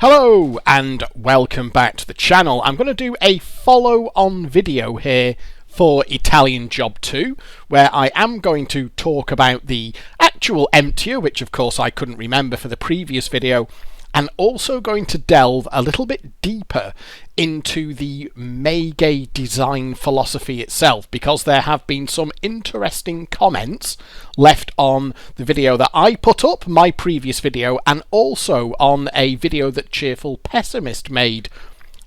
Hello and welcome back to the channel. I'm going to do a follow-on video here for Italian Job 2, where I am going to talk about the actual emptier, which of course I couldn't remember for the previous video, and also going to delve a little bit deeper into the Maygay design philosophy itself, because there have been some interesting comments left on the video that I put up, my previous video, and also on a video that Cheerful Pessimist made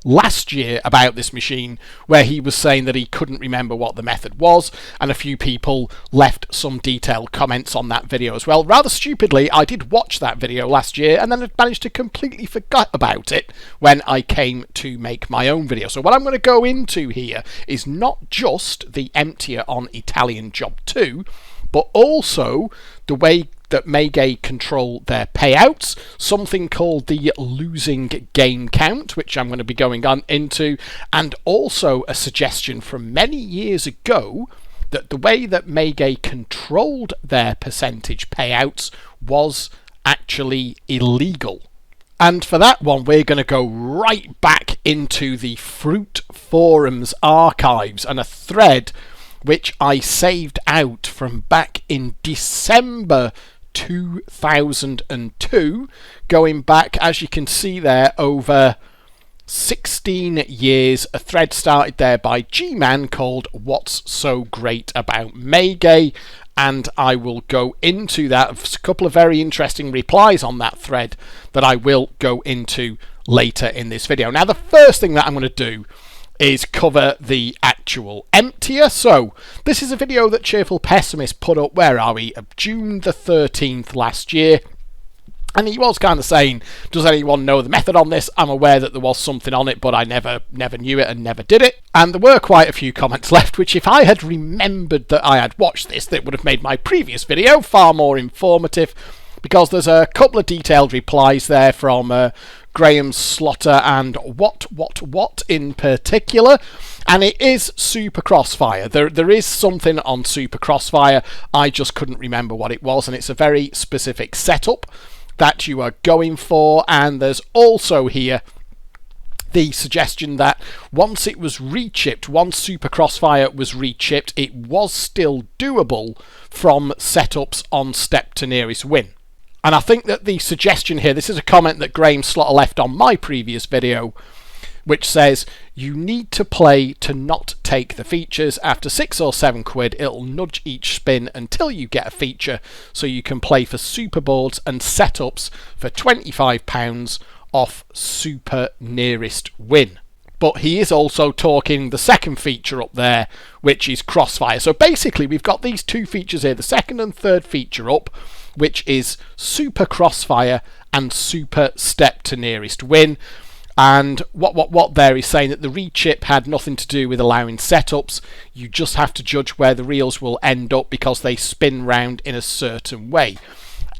last year about this machine, where he was saying that he couldn't remember what the method was, and a few people left some detailed comments on that video as well. Rather stupidly, I did watch that video last year and then I managed to completely forget about it when I came to make my own video. So what I'm going to go into here is not just the emptier on Italian Job 2, but also the way that Maygay control their payouts, something called the losing game count, which I'm going to be going on into, and also a suggestion from many years ago that the way that Maygay controlled their percentage payouts was actually illegal. And for that one, we're going to go right back into the Fruit Forums archives and a thread which I saved out from back in December 2002, going back, as you can see there, over 16 years. A thread started there by G-Man called What's So Great About Maygay, and I will go into that. There's a couple of very interesting replies on that thread that I will go into later in this video. Now, the first thing that I'm going to do is cover the actual emptier. So this is a video that Cheerful Pessimist put up, where are we, June the 13th last year, and he was kind of saying, does anyone know the method on this? I'm aware that there was something on it, but I never knew it and never did it. And there were quite a few comments left, which if I had remembered that I had watched this, that would have made my previous video far more informative, because there's a couple of detailed replies there from Graham Slaughter and what in particular, and it is Super Crossfire. There is something on Super Crossfire, I just couldn't remember what it was, and it's a very specific setup that you are going for. And there's also here the suggestion that once it was rechipped, once Super Crossfire was rechipped, it was still doable from setups on step to nearest win. And I think that the suggestion here, this is a comment that Graham Slaughter left on my previous video, which says, you need to play to not take the features. After 6 or 7 quid, it'll nudge each spin until you get a feature, so you can play for super boards and setups for £25 off super nearest win. But he is also talking the second feature up there, which is Crossfire. So basically we've got these two features here, the second and third feature up, which is Super Crossfire and Super Step to Nearest Win. And what there is saying that the rechip had nothing to do with allowing setups. You just have to judge where the reels will end up because they spin round in a certain way.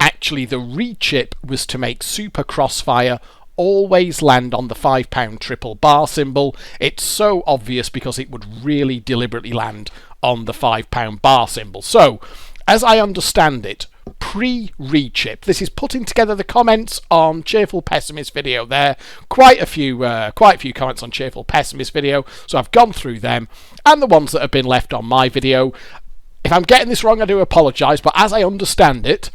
Actually, the rechip was to make Super Crossfire always land on the £5 triple bar symbol. It's so obvious because it would really deliberately land on the £5 bar symbol. So, as I understand it, pre-rechip, this is putting together the comments on Cheerful Pessimist video there. Quite a few comments on Cheerful Pessimist video, so I've gone through them and the ones that have been left on my video. If I'm getting this wrong, I do apologise, but as I understand it,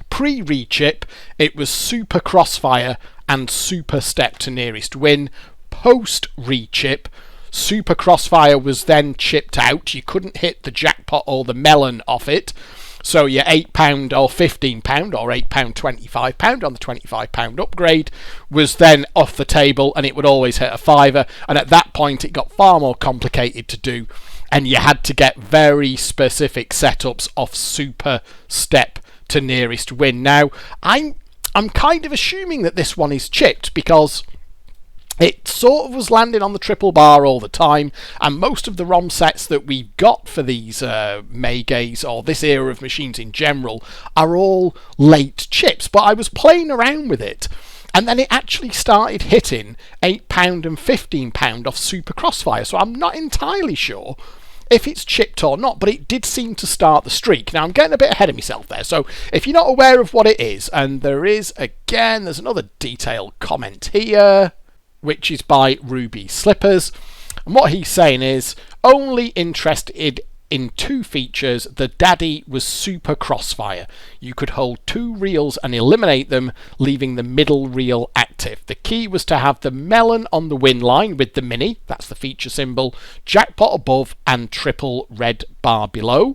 pre-rechip, it was Super Crossfire and Super Step to Nearest Win. Post-rechip, Super Crossfire was then chipped out. You couldn't hit the jackpot or the melon off it. So your £8 or £15 or £8, £25 on the £25 upgrade was then off the table, and it would always hit a fiver. And at that point it got far more complicated to do, and you had to get very specific setups off Super Step to Nearest Win. Now I'm kind of assuming that this one is chipped, because it sort of was landing on the triple bar all the time, and most of the ROM sets that we've got for these Maygays, or this era of machines in general, are all late chips. But I was playing around with it, and then it actually started hitting £8 and £15 off Super Crossfire. So I'm not entirely sure if it's chipped or not, but it did seem to start the streak. Now, I'm getting a bit ahead of myself there, so if you're not aware of what it is, and there's another detailed comment here, which is by Ruby Slippers, and what he's saying is, only interested in 2 features. The daddy was Super Crossfire. You could hold 2 reels and eliminate them, leaving the middle reel active. The key was to have the melon on the win line with the mini, that's the feature symbol, jackpot above and triple red bar below.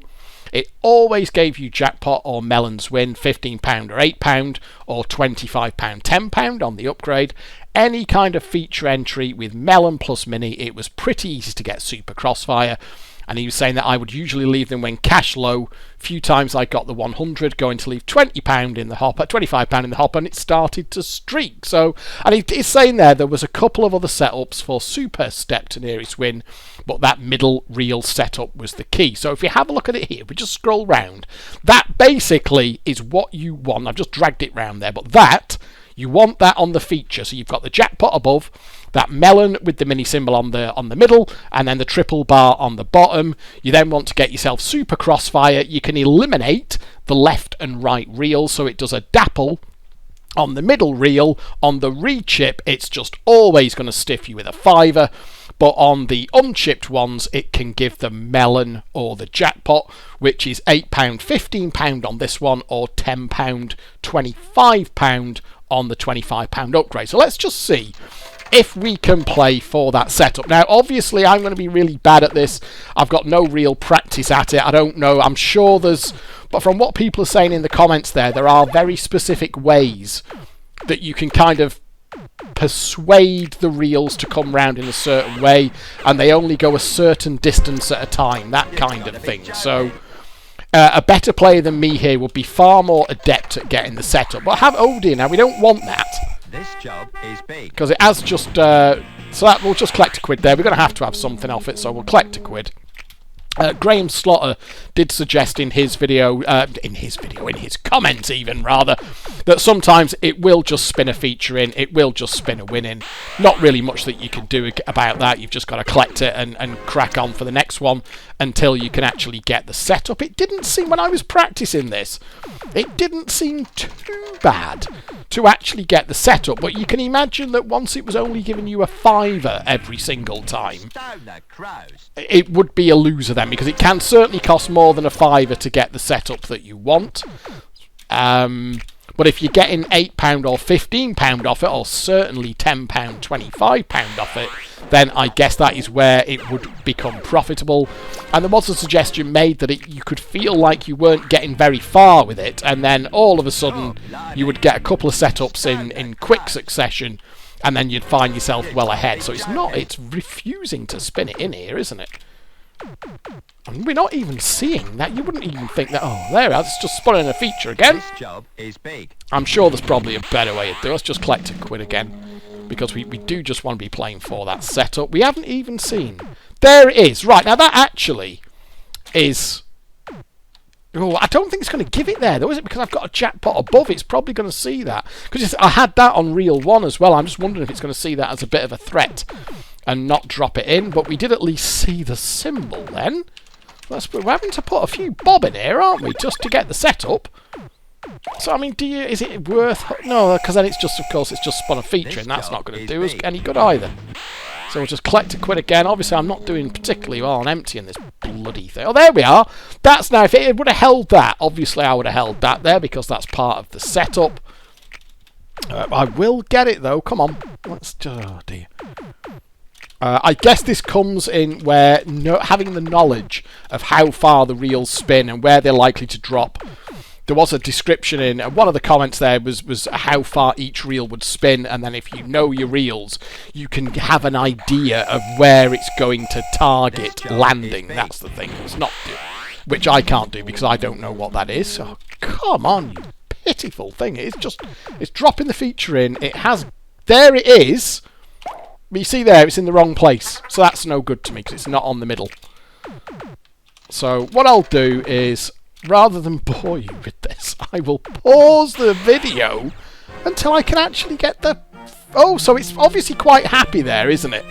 It always gave you jackpot or melons win, £15 or £8, or £25, £10 on the upgrade. Any kind of feature entry with melon plus mini, it was pretty easy to get Super Crossfire. And he was saying that I would usually leave them when cash low. Few times I got the 100, going to leave £20 in the hopper, £25 in the hopper, and it started to streak. So, and he's saying there was a couple of other setups for super step to nearest win, but that middle reel setup was the key. So if you have a look at it here, we just scroll round. That basically is what you want. I've just dragged it round there, but that, you want that on the feature. So you've got the jackpot above, that melon with the mini symbol on the middle, and then the triple bar on the bottom. You then want to get yourself Super Crossfire. You can eliminate the left and right reels, so it does a dapple on the middle reel. On the rechip, it's just always going to stiff you with a fiver, but on the unchipped ones, it can give the melon or the jackpot, which is £8, £15 on this one, or £10, £25 on the £25 upgrade. So let's just see if we can play for that setup. Now, obviously, I'm going to be really bad at this. I've got no real practice at it. I don't know. I'm sure but from what people are saying in the comments there are very specific ways that you can kind of persuade the reels to come round in a certain way, and they only go a certain distance at a time, that kind of thing. So a better player than me here would be far more adept at getting the setup. But oh dear, now we don't want that. This job is big. Because it has just... so that we'll just collect £1 there. We're going to have something off it, so we'll collect £1. Graham Slaughter did suggest in his comments even rather, that sometimes it will just spin a feature in, it will just spin a win in. Not really much that you can do about that. You've just got to collect it and crack on for the next one until you can actually get the setup. It didn't seem, when I was practicing this, it didn't seem too bad to actually get the setup, but you can imagine that once it was only giving you a fiver every single time, it would be a loser then, because it can certainly cost more than a fiver to get the setup that you want. But if you're getting £8 or £15 off it, or certainly £10, £25 off it, then I guess that is where it would become profitable. And there was a suggestion made that you could feel like you weren't getting very far with it, and then all of a sudden you would get a couple of setups in quick succession, and then you'd find yourself well ahead. So it's refusing to spin it in here, isn't it? And we're not even seeing that. You wouldn't even think that, oh, there it is, it's just spawning a feature again. This job is big. I'm sure there's probably a better way to do it. Let's just collect £1 again, because we do just want to be playing for that setup. We haven't even seen. There it is. Right, now that actually is... Oh, I don't think it's going to give it there, though, is it? Because I've got a jackpot above. It's probably going to see that. Because I had that on Reel 1 as well. I'm just wondering if it's going to see that as a bit of a threat and not drop it in. But we did at least see the symbol then. We're having to put a few bob in here, aren't we, just to get the setup? So, I mean, is it worth... No, because then it's just, of course, it's just spun a feature, and that's not going to do us any good either. So we'll just collect £1 again. Obviously, I'm not doing particularly well on emptying this bloody thing. Oh, there we are. That's now, if it would have held that, obviously I would have held that there, because that's part of the setup. I will get it, though. Come on. Oh, dear. I guess this comes in where having the knowledge of how far the reels spin and where they're likely to drop. There was a description in one of the comments there was how far each reel would spin, and then if you know your reels, you can have an idea of where it's going to target landing. That's the thing. It's not, which I can't do because I don't know what that is. Oh, come on, you pitiful thing! It's dropping the feature in. There it is. But you see there, it's in the wrong place. So that's no good to me because it's not on the middle. So what I'll do is, rather than bore you with this, I will pause the video until I can actually get the... Oh, so it's obviously quite happy there, isn't it?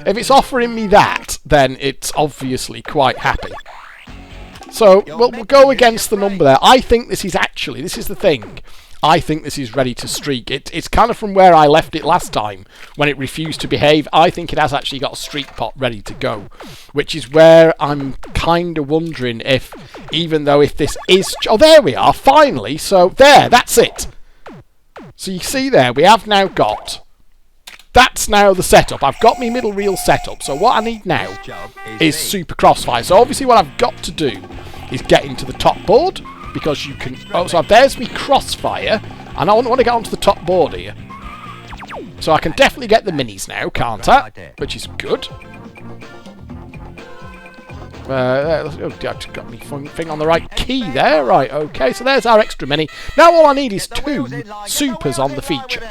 If it's offering me that, then it's obviously quite happy. So we'll go against the number there. I think this is actually, this is the thing. I think this is ready to streak. It's kind of from where I left it last time when it refused to behave. I think it has actually got a streak pot ready to go, which is where I'm kind of wondering if, even though if this is... Oh, there we are, finally. So there, that's it. So you see there, we have now got... That's now the setup. I've got my middle reel set up. So what I need now is Super Crossfire. So obviously what I've got to do is get into the top board, because you can... Oh, so there's me Crossfire, and I want to get onto the top board here. So I can definitely get the minis now, can't I? Which is good. I've got my thing on the right key there. Right, okay, so there's our extra mini. Now all I need is 2 supers on the feature.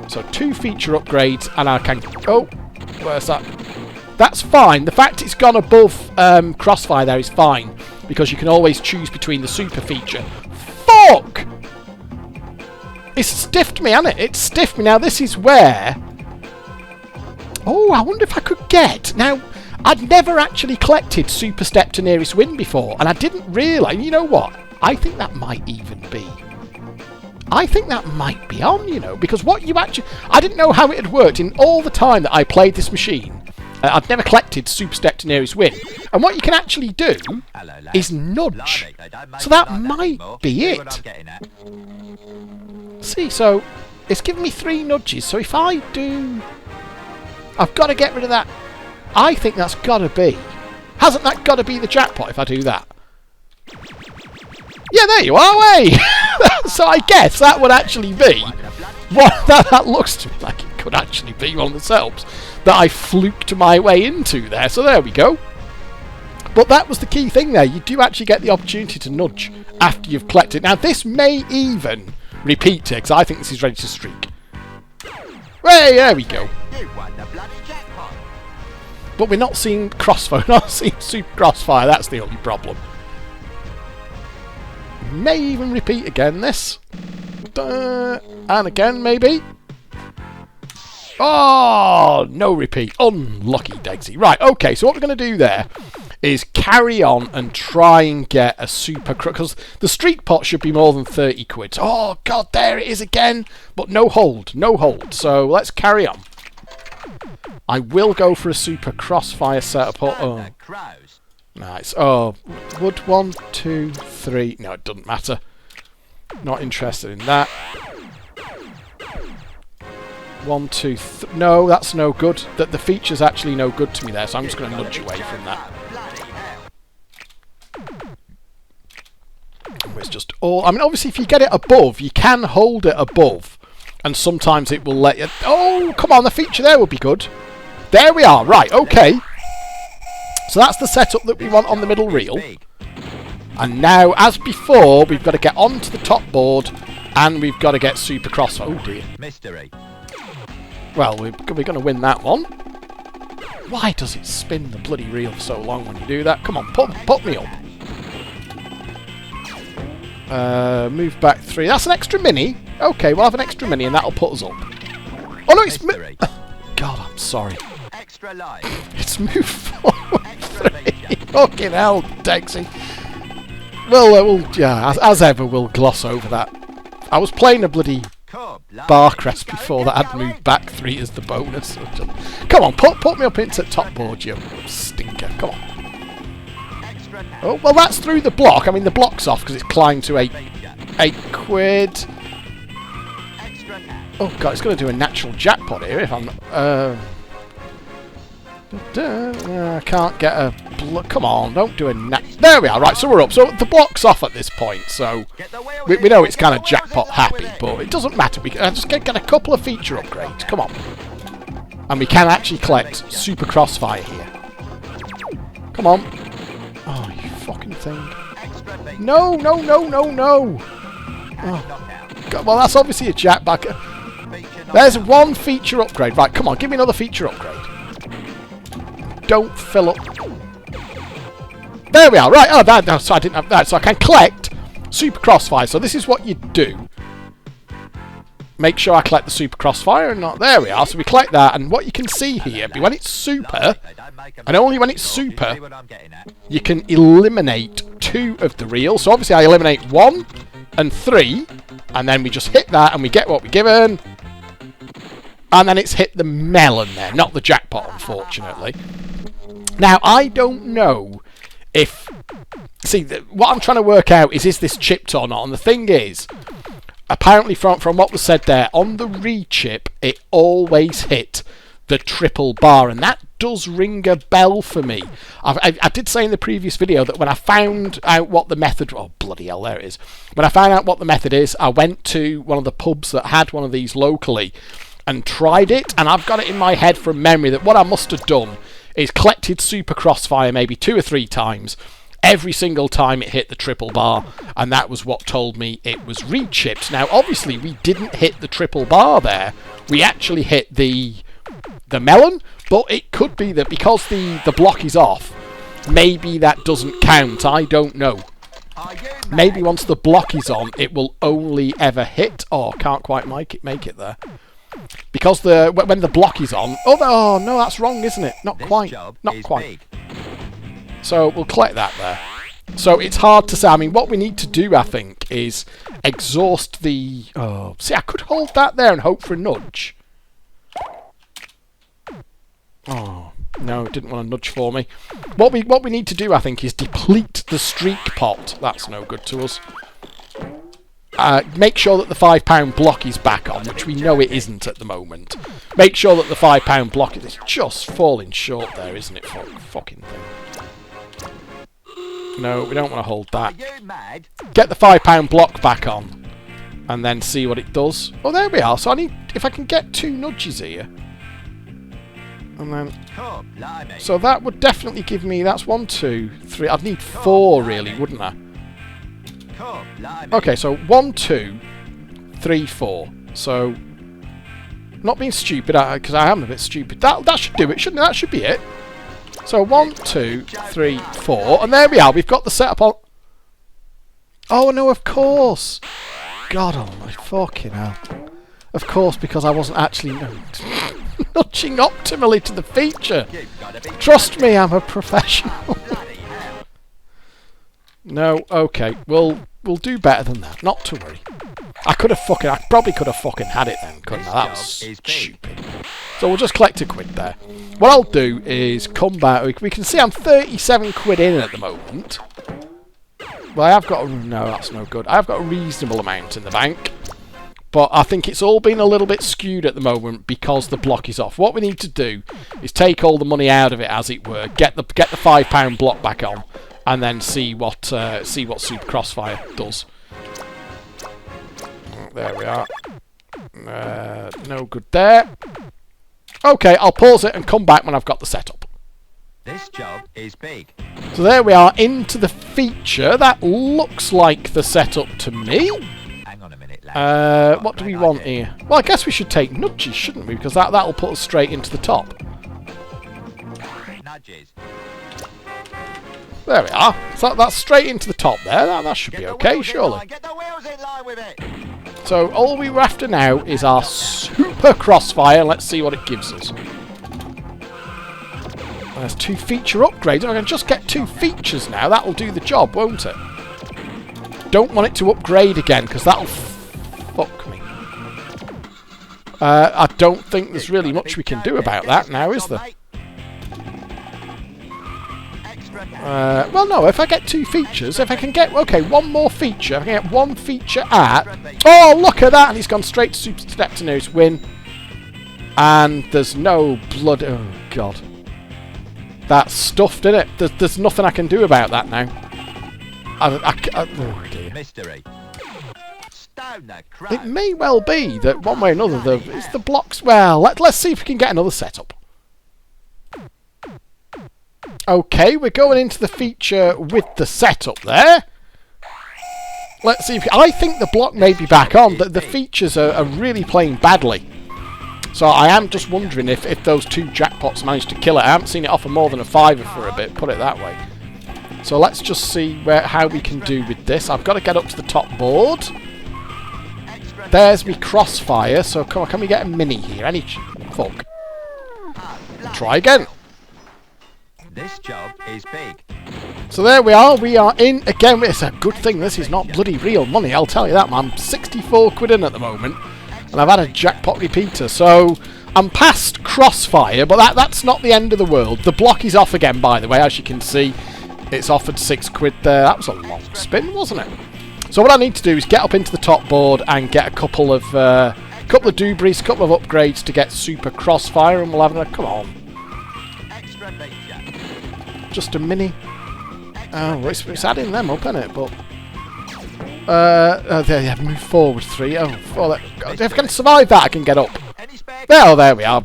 So 2 feature upgrades, and I can... Oh, where's that? That's fine. The fact it's gone above Crossfire there is fine, because you can always choose between the super feature. Fuck! It's stiffed me, hasn't it? It's stiffed me. Now, this is where... Oh, I wonder if I could get... Now, I'd never actually collected Super Step to Nearest Win before, and I didn't realise... You know what? I think that might even be... I think that might be on, you know, because what you actually... I didn't know how it had worked in all the time that I played this machine. I'd never collected Super Step to Nearest Win. And what you can actually do is nudge. So that might be it. See, so it's given me 3 nudges. So if I do... I've got to get rid of that. I think that's got to be... Hasn't that got to be the jackpot if I do that? Yeah, there you are, hey! So I guess that would actually be... What that looks to me like it could actually be one of the setups that I fluked my way into there. So there we go. But that was the key thing there. You do actually get the opportunity to nudge after you've collected. Now, this may even repeat here, because I think this is ready to streak. Hey, there we go. But we're not seeing Crossfire. We're not seeing Super Crossfire. That's the only problem. May even repeat again, this. And again, maybe. Oh, no repeat. Unlucky, Degsy. Right, okay, so what we're going to do there is carry on and try and get a super... Because the streak pot should be more than 30 quid. Oh, God, there it is again. But no hold, no hold. So let's carry on. I will go for a Super Crossfire setup. Oh, nice. Oh, would 1, 2, 3... No, it doesn't matter. Not interested in that. 1, 2, no, that's no good. The feature's actually no good to me there, so I'm just going to nudge away from that. It's just all... I mean, obviously, if you get it above, you can hold it above, and sometimes it will let you... Oh, come on, the feature there would be good. There we are, right, okay. So that's the setup that we want on the middle reel. And now, as before, we've got to get onto the top board, and we've got to get Super Crossfire. Oh, dear. Mystery. Well, we're going to win that one. Why does it spin the bloody reel for so long when you do that? Come on, put me up. Move back 3. That's an extra mini. Okay, we'll have an extra mini and that'll put us up. Oh no, it's... God, I'm sorry. Extra life. It's moved forward 3. Fucking hell, Degsy. Well, yeah, as ever, we'll gloss over that. I was playing a bloody... bar crest before that had moved back 3 as the bonus. Come on, put me up into the top board, you stinker. Come on. Oh, well, that's through the block. I mean, the block's off because it's climbed to 8 quid. Oh, God, it's going to do a natural jackpot here if I'm not... I can't get a... Come on, don't do a... There we are, right, so we're up. So the block's off at this point, so... We know it's kind of jackpot happy, but it doesn't matter. We can just get a couple of feature upgrades. Come on. And we can actually collect Super Crossfire here. Come on. Oh, you fucking thing. No, no, no, no, no. Oh. God, well, that's obviously a jackback. There's 1 feature upgrade. Right, come on, give me another feature upgrade. Don't fill up. There we are. Right. Oh, that. So I didn't have that. So I can collect Super Crossfire. So this is what you do. Make sure I collect the Super Crossfire, and not there we are. So we collect that, and what you can see here, when it's super, and only when it's super, you can eliminate 2 of the reels. So obviously I eliminate 1 and 3, and then we just hit that, and we get what we're given. And then it's hit the melon there, not the jackpot, unfortunately. Now, I don't know if... See, what I'm trying to work out is this chipped or not? And the thing is, apparently from what was said there, on the rechip, it always hit the triple bar, and that does ring a bell for me. I did say in the previous video that when I found out what the method... Oh, bloody hell, there it is. When I found out what the method is, I went to one of the pubs that had one of these locally and tried it, and I've got it in my head from memory that what I must have done is collected Super Crossfire maybe 2 or 3 times. Every single time it hit the triple bar, and that was what told me it was rechipped. Now, obviously, we didn't hit the triple bar there. We actually hit the melon, but it could be that because the block is off, maybe that doesn't count. I don't know. Maybe once the block is on, it will only ever hit... Oh, can't quite make it there. Because when the block is on... Oh, no, that's wrong, isn't it? Not quite. Not quite. So we'll collect that there. So it's hard to say. I mean, what we need to do, I think, is exhaust the... Oh, see, I could hold that there and hope for a nudge. Oh, no, it didn't want to nudge for me. What we need to do, I think, is deplete the streak pot. That's no good to us. Make sure that the £5 block is back on, which we know it isn't at the moment. Make sure that the £5 block is just falling short there, isn't it? Fucking thing. No, we don't want to hold that. Get the £5 block back on, and then see what it does. Oh, there we are. So I need, if I can get 2 nudges here, and then. So that would definitely give me. That's 1, 2, 3. I'd need 4 really, wouldn't I? Okay, so 1, 2, 3, 4. So, not being stupid, because I am a bit stupid. That should do it, shouldn't it? That should be it. So 1, 2, 3, 4, and there we are. We've got the setup on. Oh no, of course. God, oh my fucking hell. Of course, because I wasn't actually nudging optimally to the feature. Trust me, I'm a professional. No, okay, we'll do better than that. Not to worry. I probably could have fucking had it then, couldn't I? That was stupid. So we'll just collect £1 there. What I'll do is come back. We can see I'm 37 quid in at the moment. Well, I have got... No, that's no good. I've got a reasonable amount in the bank. But I think it's all been a little bit skewed at the moment because the block is off. What we need to do is take all the money out of it, as it were. Get the £5 block back on. And then see what Super Crossfire does. There we are. No good there. Okay, I'll pause it and come back when I've got the setup. This job is big. So there we are, into the feature. That looks like the setup to me. Hang on a minute, lad. What do we want here? Well, I guess we should take nudges, shouldn't we? Because that'll put us straight into the top. Nudges. There we are. So that's straight into the top there. That should be okay, surely. Get the wheels in line with it. So all we were after now is our Super Crossfire. Let's see what it gives us. There's 2 feature upgrades. I can just get 2 features now. That'll do the job, won't it? Don't want it to upgrade again, because that'll fuck me. I don't think there's really much we can do about that now, is there? Well, no, if I get 2 features, if I can get... Okay, 1 more feature. If I can get 1 feature at... Oh, look at that! And he's gone straight to Super Step to News win. And there's no blood... Oh, God. That's stuffed, isn't it? There's nothing I can do about that now. Oh, dear. Mystery. It may well be that one way or another, it's the blocks... Well, let's see if we can get another setup. Okay, we're going into the feature with the setup there. Let's see if... I think the block may be back on. The features are really playing badly. So I am just wondering if those 2 jackpots managed to kill it. I haven't seen it offer more than a £5 for a bit, put it that way. So let's just see how we can do with this. I've got to get up to the top board. There's me crossfire, so come on, can we get a mini here? Any fuck. Try again. This job is big. So there we are in again. It's a good thing this is not bloody real money, I'll tell you that, man. 64 quid in at the moment, and I've had a jackpot repeater, so I'm past crossfire, but that's not the end of the world. The block is off again, by the way, as you can see. It's offered 6 quid there. That was a long spin, wasn't it? So what I need to do is get up into the top board and get a couple of doobies, a couple of upgrades to get Super Crossfire, and we'll have a come on. Just a mini. Oh, it's adding them up, isn't it? But there, yeah, move forward 3. Oh, if I can survive that, I can get up. There we are.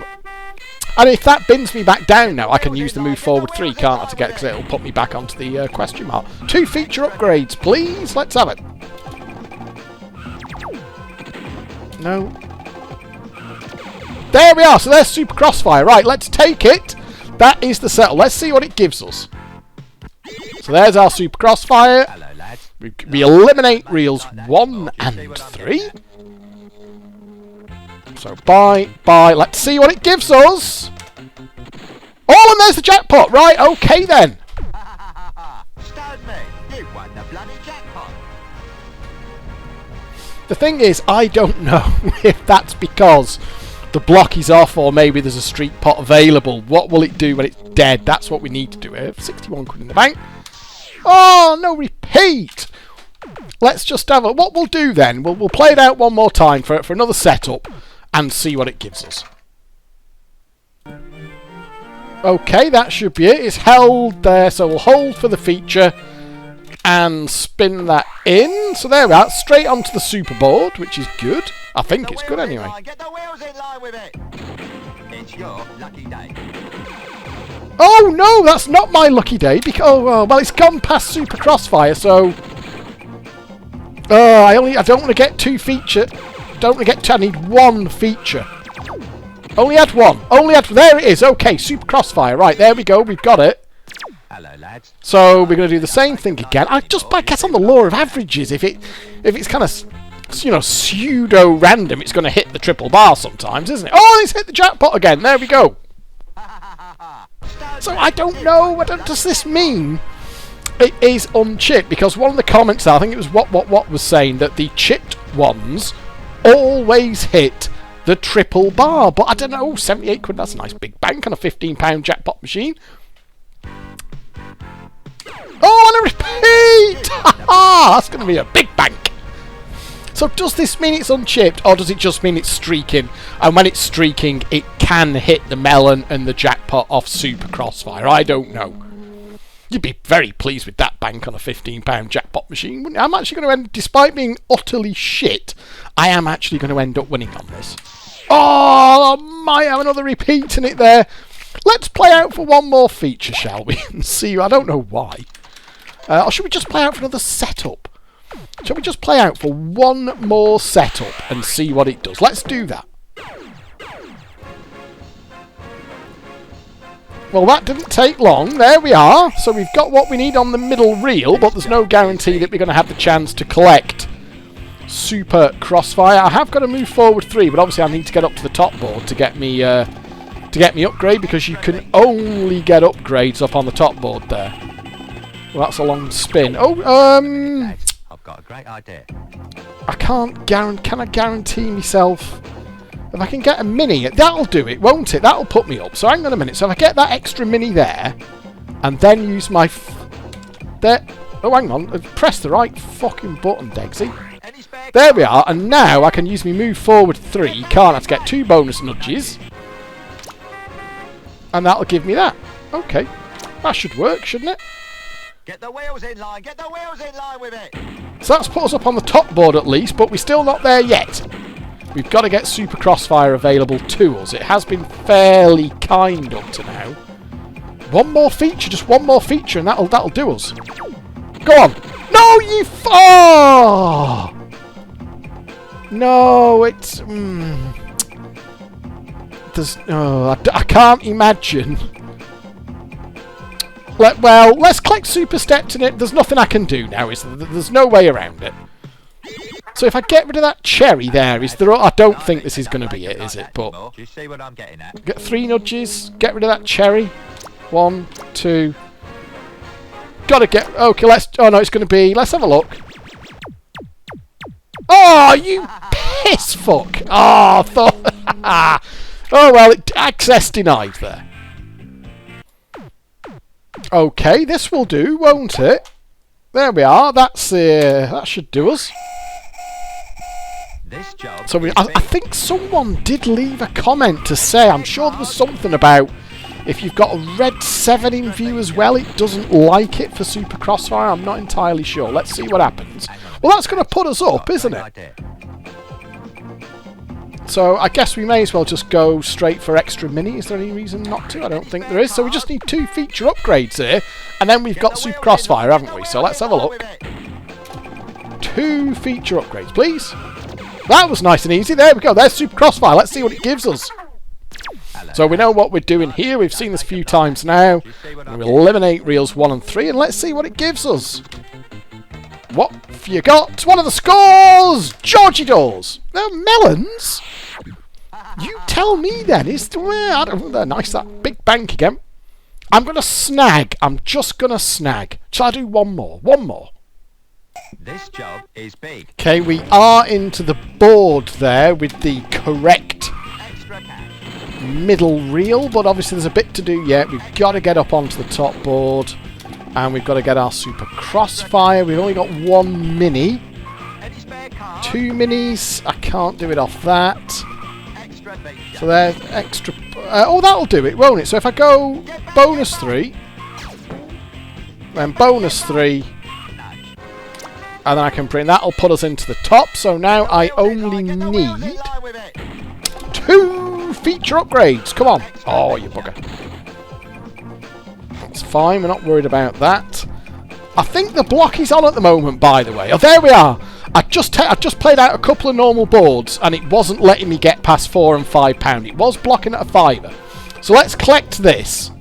And if that bins me back down now, I can use the move forward 3, can't I, to get, because it'll put me back onto the question mark. 2 feature upgrades, please. Let's have it. No. There we are. So there's Super Crossfire. Right, let's take it. That is the settle. Let's see what it gives us. So there's our Super Crossfire. Hello, lads. We eliminate reels 1 and 3. So bye. Let's see what it gives us. Oh, and there's the jackpot. Right, okay then. Stone me. You won the bloody jackpot. The thing is, I don't know if that's because the block is off or maybe there's a street pot available. What will it do when it's dead? That's what we need to do. We have 61 quid in the bank. Oh, no repeat. Let's just have a... What we'll do then, we'll play it out one more time for another setup and see what it gives us. Okay, that should be it. It's held there, so we'll hold for the feature and spin that in. So there we are, straight onto the super board, which is good. I think it's good anyway. Get the wheels in line with it. It's your lucky day. Oh no, that's not my lucky day because well, it's gone past Super Crossfire, so I don't want to get 2 feature. Don't want to get 2. I need 1 feature. Only had 1. There it is. Okay, Super Crossfire. Right, there we go. We've got it. Hello, lads. So we're going to do the same thing again. I just by guess on the law of averages, if it's kind of, you know, pseudo random, it's going to hit the triple bar sometimes, isn't it? Oh, it's hit the jackpot again. There we go. So I don't know. What does this mean? It is unchipped because one of the comments, I think it was what was saying that the chipped ones always hit the triple bar. But I don't know. 78 quid. That's a nice big bank on a £15 jackpot machine. Oh, and a repeat! That's going to be a big bank. So does this mean it's unchipped, or does it just mean it's streaking? And when it's streaking, it can hit the melon and the jackpot off Super Crossfire. I don't know. You'd be very pleased with that bank on a £15 jackpot machine, wouldn't you? I'm actually going to end, despite being utterly shit, I am actually going to end up winning on this. Oh, I might have another repeat in it there. Let's play out for one more feature, shall we? And see, I don't know why. Or should we just play out for another setup? Shall we just play out for one more setup and see what it does? Let's do that. Well, that didn't take long. There we are. So we've got what we need on the middle reel, but there's no guarantee that we're going to have the chance to collect Super Crossfire. I have got to move forward 3, but obviously I need to get up to the top board to get me upgrade, because you can only get upgrades up on the top board there. Well, that's a long spin. Oh, I've got a great idea. I can't guarantee. Can I guarantee myself if I can get a mini? That'll do it, won't it? That'll put me up. So hang on a minute. So if I get that extra mini there, and then use my there. Oh, hang on. Press the right fucking button, Degsy. There we are. And now I can use me move forward 3. Can't I? To get 2 bonus nudges, and that'll give me that. Okay, that should work, shouldn't it? Get the wheels in line. Get the wheels in line with it. So that's put us up on the top board at least, but we're still not there yet. We've got to get Super Crossfire available to us. It has been fairly kind up to now. One more feature, just one more feature, and that'll do us. Go on. No, you oh! No, it's there's I can't imagine. Well, let's click Super Steps in it. There's nothing I can do now, is there? There's no way around it. So if I get rid of that cherry there, is there? I don't think this is going to be it, is it? But You see what I'm getting at? get 3 nudges. Get rid of that cherry. 1, 2. Gotta get. Okay, let's. Oh no, it's going to be. Let's have a look. Oh, you piss fuck! Oh, I thought. Oh well, access denied there. Okay, this will do, won't it? There we are. That's that should do us. This job. So I think someone did leave a comment to say. I'm sure there was something about if you've got a red 7 in view as well, it doesn't like it for Super Crossfire. I'm not entirely sure. Let's see what happens. Well, that's going to put us up, isn't it? So I guess we may as well just go straight for extra mini. Is there any reason not to? I don't think there is. So we just need 2 feature upgrades here. And then we've got Super Crossfire, haven't we? So let's have a look. 2 feature upgrades, please. That was nice and easy. There we go. There's Super Crossfire. Let's see what it gives us. So we know what we're doing here. We've seen this a few times now. And we'll eliminate reels 1 and 3. And let's see what it gives us. What have you got? One of the scores! Georgie doors. Now, melons? You tell me then. I don't know. Nice, that big bank again. I'm going to snag. I'm just going to snag. Shall I do one more? One more. This job is big. Okay, we are into the board there with the correct Extra cash. middle reel, but obviously there's a bit to do yet. We've got to get up onto the top board, and we've got to get our Super Crossfire. We've only got 1 mini. Any spare car? 2 minis. I can't do it off that. Extra feature. So there's extra. Oh, that'll do it, won't it? So if I go bonus 3, then bonus 3, and then I can bring that'll put us into the top. So now I only need 2 feature upgrades. Come on. Oh, you bugger. That's fine. We're not worried about that. I think the block is on at the moment, by the way. Oh, there we are. I've just played out a couple of normal boards, and it wasn't letting me get past £4 and £5. It was blocking at a £5. So let's collect this.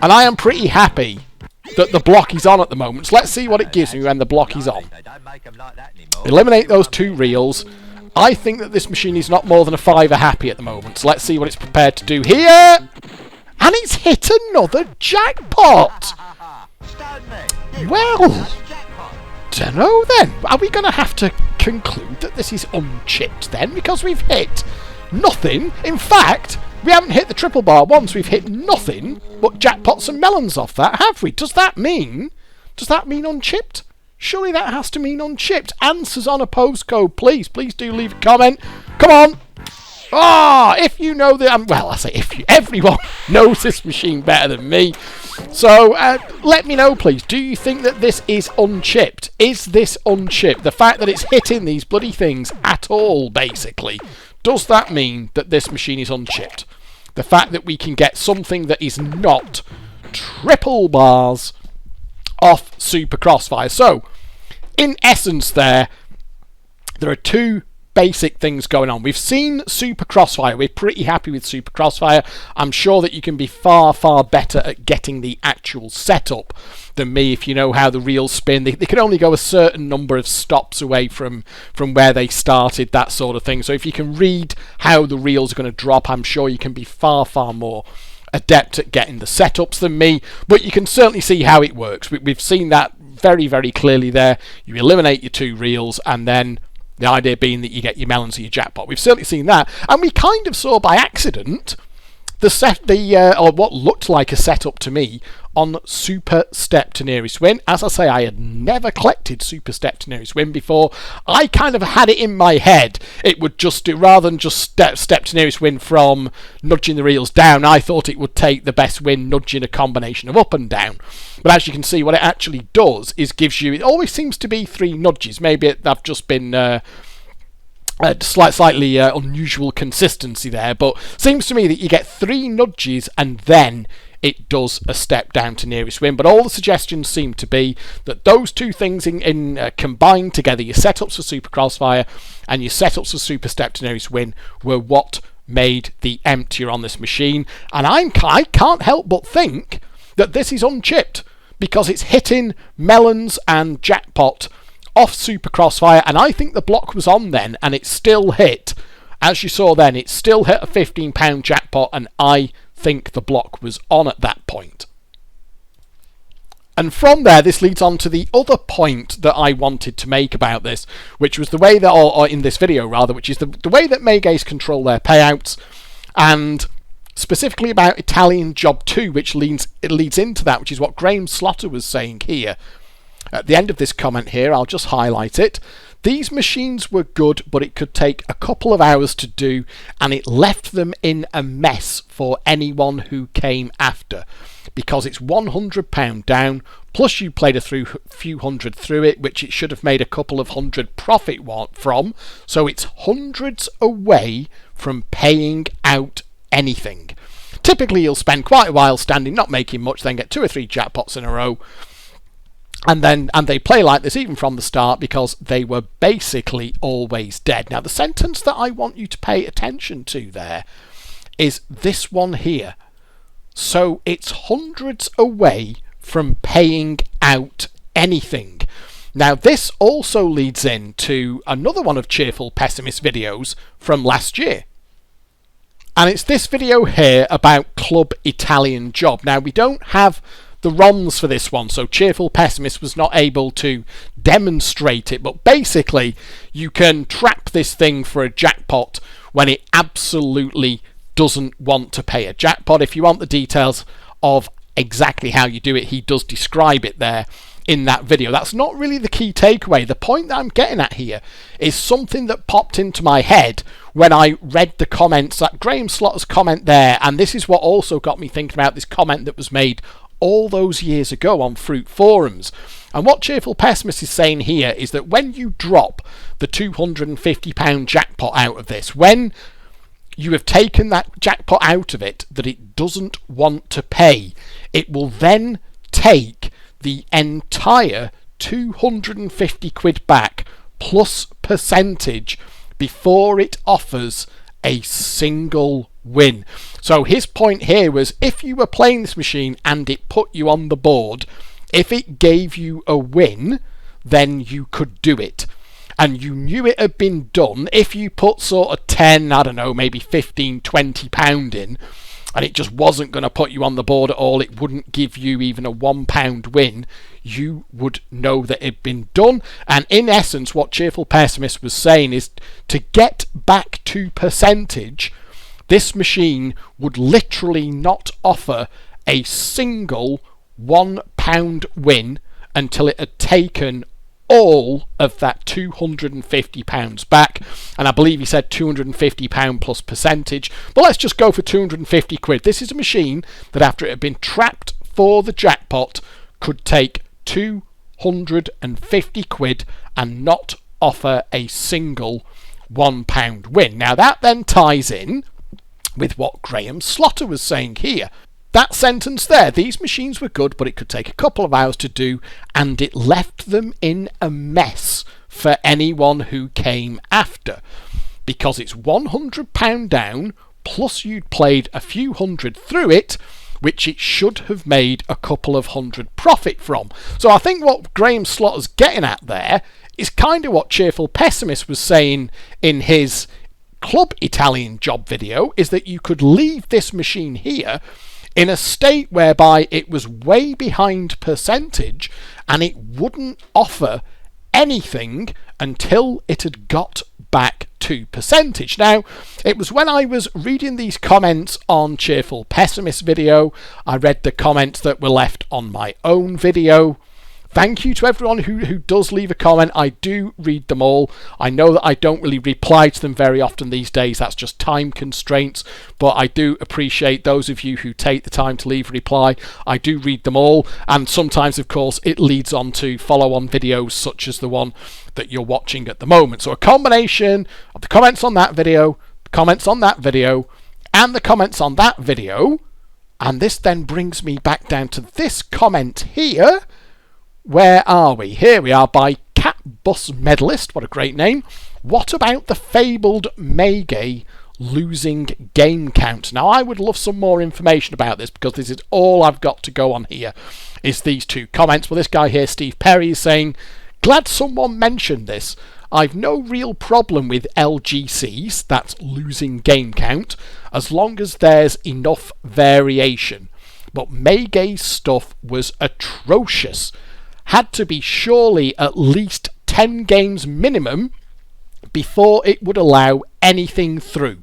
And I am pretty happy that the block is on at the moment. So let's see what it gives me when the block is on. Eliminate those 2 reels. I think that this machine is not more than a £5 happy at the moment. So let's see what it's prepared to do here. And it's hit another jackpot. Well, dunno then. Are we going to have to conclude that this is unchipped then? Because we've hit nothing. In fact, we haven't hit the triple bar once. We've hit nothing but jackpots and melons off that, have we? Does that mean unchipped? Surely that has to mean unchipped. Answers on a postcode, please. Please do leave a comment. Come on. Ah, if you know that, well, I say everyone knows this machine better than me. So let me know, please. Do you think that this is unchipped? Is this unchipped? The fact that it's hitting these bloody things at all, basically, does that mean that this machine is unchipped? The fact that we can get something that is not triple bars off Super Crossfire. So, in essence there are 2 basic things going on. We've seen Super Crossfire. We're pretty happy with Super Crossfire. I'm sure that you can be far, far better at getting the actual setup than me if you know how the reels spin. They can only go a certain number of stops away from where they started, that sort of thing. So if you can read how the reels are going to drop, I'm sure you can be far, far more adept at getting the setups than me. But you can certainly see how it works. We've seen that very, very clearly there. You eliminate your 2 reels, and then the idea being that you get your melons or your jackpot. We've certainly seen that, and we kind of saw by accident or what looked like a setup to me on Super Step to Nearest Win. As I say, I had never collected Super Step to Nearest Win before. I kind of had it in my head. It would just do, rather than just step to Nearest Win from nudging the reels down, I thought it would take the best win nudging a combination of up and down. But as you can see, what it actually does is gives you, it always seems to be 3 nudges. Maybe I've just been slightly unusual consistency there, but seems to me that you get 3 nudges and then it does a step down to Nearest Win. But all the suggestions seem to be that those 2 things in combined together, your setups for Super Crossfire and your setups for Super Step to Nearest Win, were what made the emptier on this machine. And I can't help but think that this is unchipped, because it's hitting melons and jackpot off Super Crossfire, and I think the block was on then, and it still hit. As you saw then, it still hit a £15 jackpot, and I think the block was on at that point. And from there, this leads on to the other point that I wanted to make about this, which was the way that, or in this video rather, which is the way that Maygays control their payouts, and specifically about Italian Job 2, which leads into that, which is what Graham Slaughter was saying here. At the end of this comment here, I'll just highlight it. These machines were good, but it could take a couple of hours to do, and it left them in a mess for anyone who came after. Because it's £100 down, plus you played a few hundred through it, which it should have made a couple of hundred profit from, so it's hundreds away from paying out anything. Typically you'll spend quite a while standing, not making much, then get 2 or 3 jackpots in a row, and they play like this even from the start because they were basically always dead. Now the sentence that I want you to pay attention to there is this one here. So it's hundreds away from paying out anything. Now this also leads into another one of Cheerful Pessimist videos from last year. And it's this video here about Club Italian Job. Now we don't have the ROMs for this one, so Cheerful Pessimist was not able to demonstrate it, but basically you can trap this thing for a jackpot when it absolutely doesn't want to pay a jackpot. If you want the details of exactly how you do it, he does describe it there in that video. That's not really the key takeaway. The point that I'm getting at here is something that popped into my head when I read the comments, that Graham Slaughter's comment there, and this is what also got me thinking about this comment that was made all those years ago on Fruit Forums. And what Cheerful Pessimist is saying here is that when you drop the £250 jackpot out of this, when you have taken that jackpot out of it that it doesn't want to pay, it will then take the entire 250 quid back plus percentage before it offers a single win. So his point here was, if you were playing this machine and it put you on the board, if it gave you a win, then you could do it. And you knew it had been done. If you put sort of 10, I don't know, maybe 15, 20 pound in, and it just wasn't going to put you on the board at all, it wouldn't give you even a £1 win, you would know that it had been done. And in essence, what Cheerful Pessimist was saying is, to get back to percentage, this machine would literally not offer a single £1 win until it had taken all of that £250 back. And I believe he said £250 plus percentage, but let's just go for 250 quid. This is a machine that, after it had been trapped for the jackpot, could take 250 quid and not offer a single £1 win. Now that then ties in with what Graham Slaughter was saying here. That sentence there, these machines were good, but it could take a couple of hours to do, and it left them in a mess for anyone who came after. Because it's £100 down, plus you'd played a few hundred through it, which it should have made a couple of hundred profit from. So I think what Graham Slaughter's getting at there is kind of what Cheerful Pessimist was saying in his Club Italian Job video, is that you could leave this machine here in a state whereby it was way behind percentage and it wouldn't offer anything until it had got back to percentage. Now, it was when I was reading these comments on Cheerful Pessimist video, I read the comments that were left on my own video. Thank you to everyone who does leave a comment. I do read them all. I know that I don't really reply to them very often these days. That's just time constraints. But I do appreciate those of you who take the time to leave a reply. I do read them all. And sometimes, of course, it leads on to follow-on videos such as the one that you're watching at the moment. So a combination of the comments on that video, the comments on that video, and the comments on that video. And this then brings me back down to this comment here. Where are we? Here we are, by Cat Bus Medalist. What a great name. What about the fabled Maygay losing game count? Now, I would love some more information about this, because this is all I've got to go on here, is these two comments. Well, this guy here, Steve Perry, is saying, glad someone mentioned this. I've no real problem with LGCs, that's losing game count, as long as there's enough variation. But Maygay's stuff was atrocious. Had to be surely at least 10 games minimum before it would allow anything through.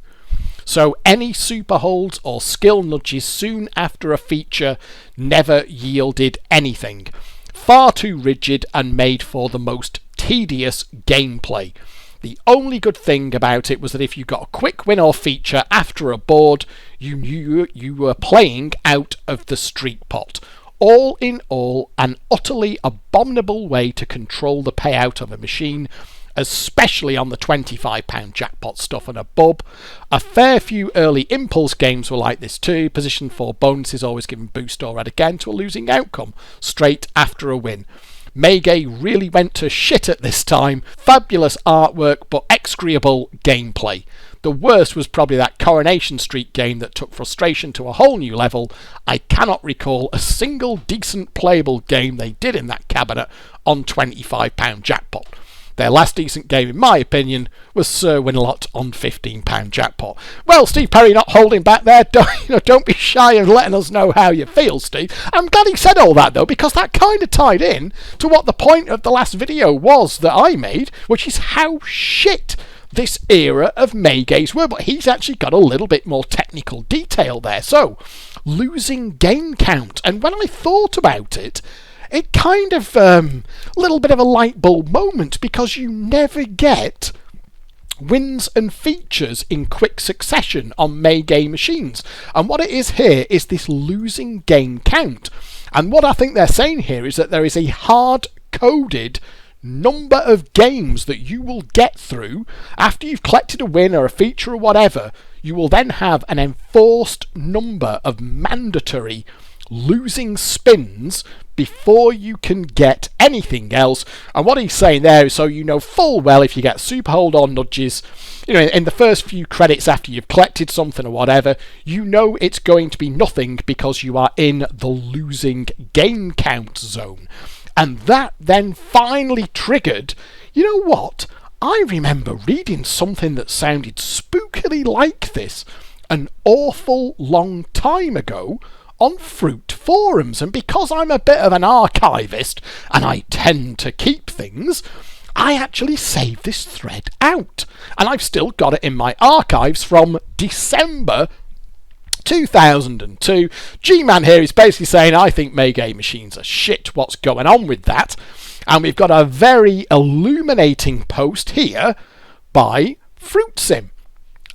So any super holds or skill nudges soon after a feature never yielded anything. Far too rigid and made for the most tedious gameplay. The only good thing about it was that if you got a quick win or feature after a board, you knew you were playing out of the street pot. All in all, an utterly abominable way to control the payout of a machine, especially on the £25 jackpot stuff and above. A fair few early impulse games were like this too. Position 4 bonuses always giving boost or add again to a losing outcome straight after a win. Maygay really went to shit at this time. Fabulous artwork but execrable gameplay. The worst was probably that Coronation Street game that took frustration to a whole new level. I cannot recall a single decent playable game they did in that cabinet on £25 jackpot. Their last decent game, in my opinion, was Sir Winalot on £15 jackpot. Well, Steve Perry not holding back there. Don't be shy of letting us know how you feel, Steve. I'm glad he said all that, though, because that kind of tied in to what the point of the last video was that I made, which is how shit this era of Maygays were. But he's actually got a little bit more technical detail there. So, losing game count. And when I thought about it, it kind of a little bit of a light bulb moment, because you never get wins and features in quick succession on Maygay machines. And what it is here is this losing game count. And what I think they're saying here is that there is a hard-coded number of games that you will get through after you've collected a win or a feature or whatever. You will then have an enforced number of mandatory losing spins before you can get anything else. And what he's saying there is so you know full well if you get super hold or nudges, in the first few credits after you've collected something or whatever, you know it's going to be nothing because you are in the losing game count zone. And that then finally triggered, you know what? I remember reading something that sounded spookily like this an awful long time ago on Fruit forums, and because I'm a bit of an archivist and I tend to keep things, I actually saved this thread out, and I've still got it in my archives from December 2002. G-Man here is basically saying, I think Maygay machines are shit, what's going on with that? And we've got a very illuminating post here by Fruit Sim.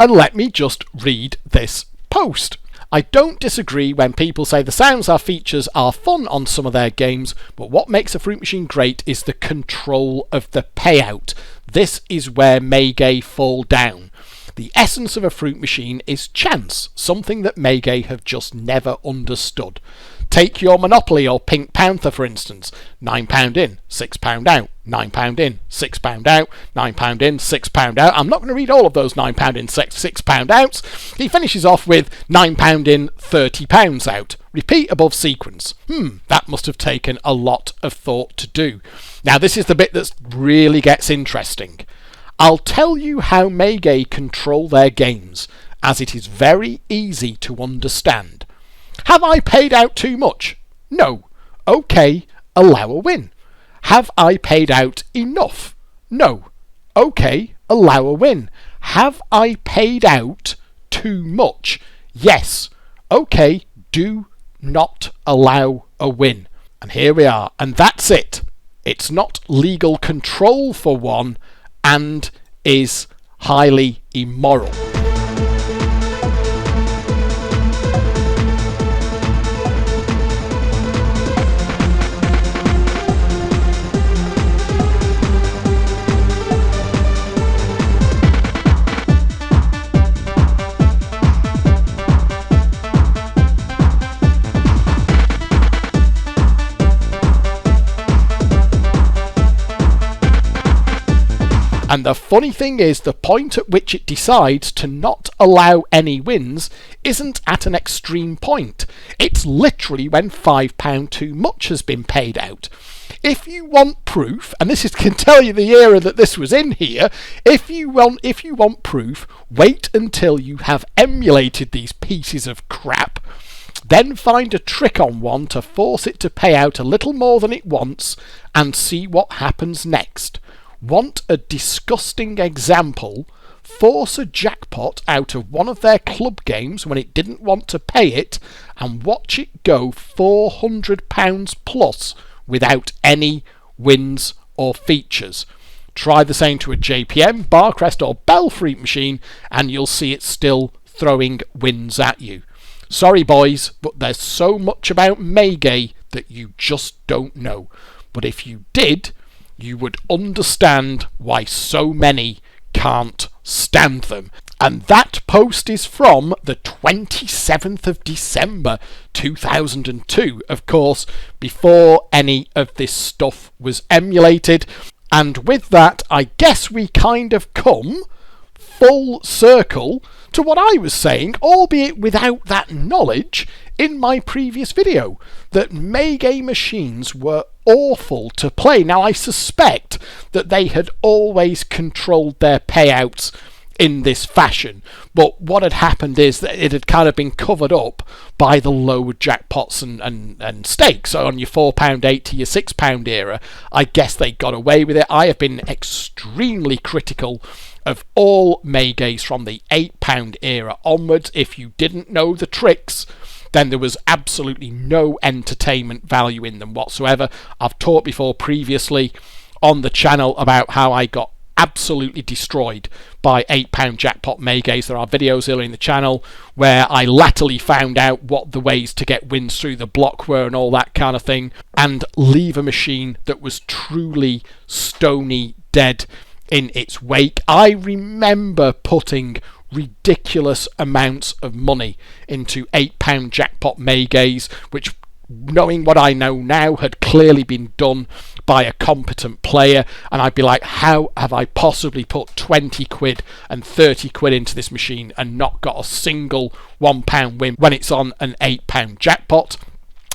And let me just read this post. I don't disagree when people say the sounds our features are fun on some of their games, but what makes a fruit machine great is the control of the payout. This is where Maygay fall down. The essence of a fruit machine is chance, something that Maygay have just never understood. Take your Monopoly or Pink Panther for instance. £9 in, £6 out, £9 in, £6 out, £9 in, £6 out. I'm not going to read all of those £9 in, £6 outs. He finishes off with £9 in, £30 out. Repeat above sequence. That must have taken a lot of thought to do. Now this is the bit that really gets interesting. I'll tell you how Maygay control their games, as it is very easy to understand. Have I paid out too much? No. Okay, allow a win. Have I paid out enough? No. Okay, allow a win. Have I paid out too much? Yes. Okay, do not allow a win. And here we are. And that's it. It's not legal control for one, and is highly immoral. And the funny thing is, the point at which it decides to not allow any wins isn't at an extreme point. It's literally when £5 too much has been paid out. If you want proof, and this can tell you the era that this was in here, if you want proof, wait until you have emulated these pieces of crap, then find a trick on one to force it to pay out a little more than it wants, and see what happens next. Want a disgusting example? Force a jackpot out of one of their club games when it didn't want to pay it, and watch it go £400 plus without any wins or features. Try the same to a JPM, Barcrest or Belfry machine, and you'll see it still throwing wins at you. Sorry boys, but there's so much about Maygay that you just don't know. But if you did, you would understand why so many can't stand them. And that post is from the 27th of December 2002, of course, before any of this stuff was emulated. And with that, I guess we kind of come full circle to what I was saying, albeit without that knowledge, in my previous video, that Maygay machines were awful to play. Now, I suspect that they had always controlled their payouts in this fashion, but what had happened is that it had kind of been covered up by the low jackpots and stakes. So on your £4.8 to your £6 era, I guess they got away with it. I have been extremely critical of all Maygays from the £8 era onwards. If you didn't know the tricks, then there was absolutely no entertainment value in them whatsoever. I've talked before previously on the channel about how I got absolutely destroyed by £8 jackpot Maygays. There are videos here in the channel where I latterly found out what the ways to get wins through the block were and all that kind of thing, and leave a machine that was truly stony dead in its wake. I remember putting ridiculous amounts of money into £8 jackpot Maygays, which, knowing what I know now, had clearly been done by a competent player, and I'd be like, how have I possibly put 20 quid and 30 quid into this machine and not got a single £1 win when it's on an £8 jackpot?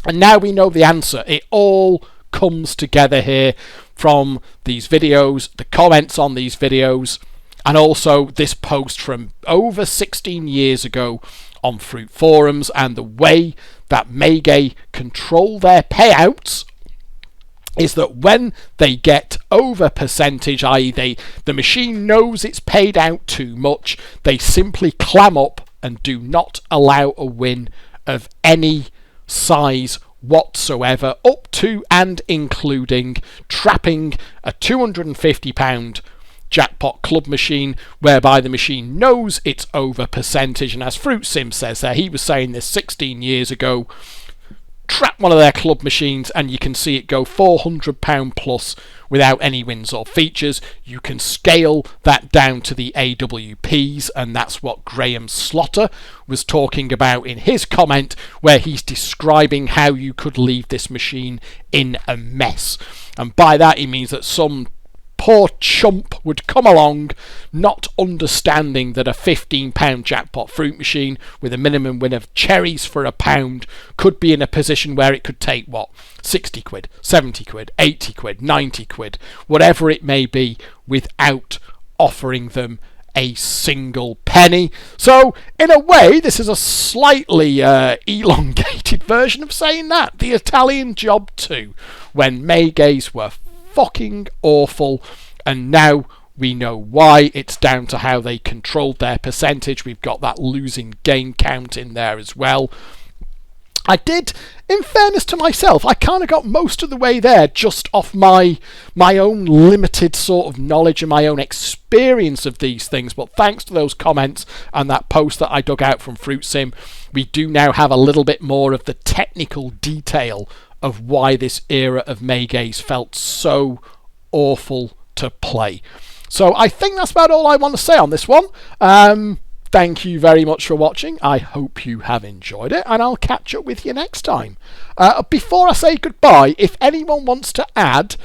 And now we know the answer. It all comes together here from these videos, the comments on these videos, and also this post from over 16 years ago on Fruit forums, and the way that Maygay control their payouts is that when they get over percentage, i.e. the machine knows it's paid out too much, they simply clam up and do not allow a win of any size whatsoever, up to and including trapping a £250 jackpot club machine, whereby the machine knows it's over percentage. And as Fruit Sim says there, he was saying this 16 years ago, trap one of their club machines and you can see it go £400 plus without any wins or features. You can scale that down to the AWPs, and that's what Graham Slaughter was talking about in his comment, where he's describing how you could leave this machine in a mess. And by that he means that some poor chump would come along, not understanding that a £15 jackpot fruit machine with a minimum win of cherries for £1 could be in a position where it could take, 60 quid, 70 quid, 80 quid, 90 quid, whatever it may be, without offering them a single penny. So, in a way, this is a slightly elongated version of saying that. The Italian Job 2, when Maygays were fucking awful, and now we know why. It's down to how they controlled their percentage. We've got that losing game count in there as well. I did, in fairness to myself, I kind of got most of the way there just off my own limited sort of knowledge and my own experience of these things, but thanks to those comments and that post that I dug out from Fruit Sim, we do now have a little bit more of the technical detail of why this era of Maygays felt so awful to play. So I think that's about all I want to say on this one. Thank you very much for watching. I hope you have enjoyed it, and I'll catch up with you next time. Before I say goodbye, if anyone wants to add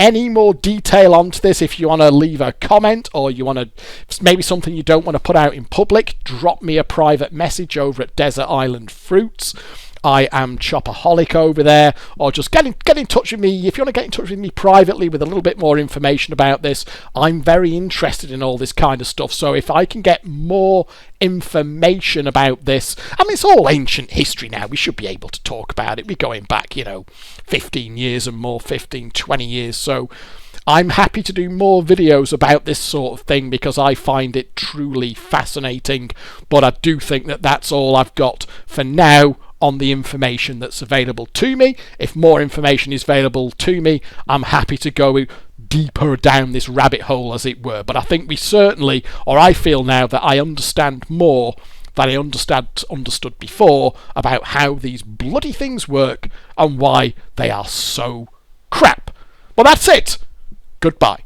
any more detail onto this, if you want to leave a comment or you want to, maybe something you don't want to put out in public, drop me a private message over at Desert Island Fruits. I am Chopaholic over there, or just get in touch with me. If you want to get in touch with me privately with a little bit more information about this, I'm very interested in all this kind of stuff. So if I can get more information about this, I mean, it's all ancient history now. We should be able to talk about it. We're going back, 15 years and more, 15, 20 years. So I'm happy to do more videos about this sort of thing because I find it truly fascinating. But I do think that that's all I've got for now on the information that's available to me. If more information is available to me, I'm happy to go deeper down this rabbit hole, as it were. But I think we certainly, or I feel now that I understand more than I understood before about how these bloody things work and why they are so crap. Well, that's it. Goodbye.